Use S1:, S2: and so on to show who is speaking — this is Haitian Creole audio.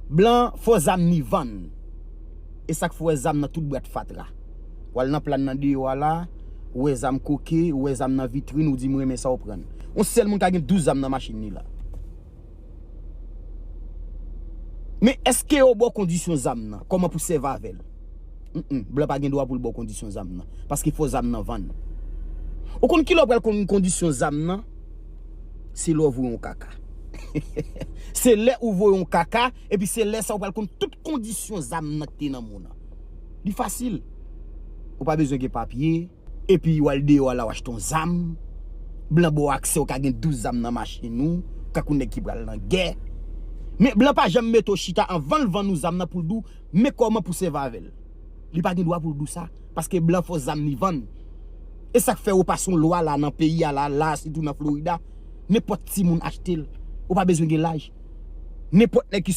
S1: Blanc faut zam ni van. Et ça faut zam dans toute boîte fatra. Wal nan plan nan di wala, ou zam koke, ou zam nan vitrine ou di moi mais ça ou prendre. On seul moun ka gen 12 zam dans machine ni là. Mais est-ce que au bon condition zam nan? Comment pour servir avec? Blanc pas gen droit pour bon condition zam nan parce qu'il faut zam nan van. Ou kon ki l'opel kon condition zam nan? C'est l'ouvre un caca. C'est là où vous un caca et puis c'est là ça ou kon toute condition zam nan te nan moun. Di facile. Ou pas besoin de papier et puis ou al de ou la wach ton zam. Blanc bo accès ou ka gen 12 zam nan machine nou, ka koune ki pral nan guerre. Mais blanc pas jamais mettre chita avant le vent nous zam nan pour dou, mais comment pour se vavel? Li pas gen droit pour dou ça parce que blanc faut zam ni vendre. Et ça fait ou pas son loi là dans pays là c'est tout dans Florida, n'importe si moun acheter, ou pas besoin de l'âge. N'importe qui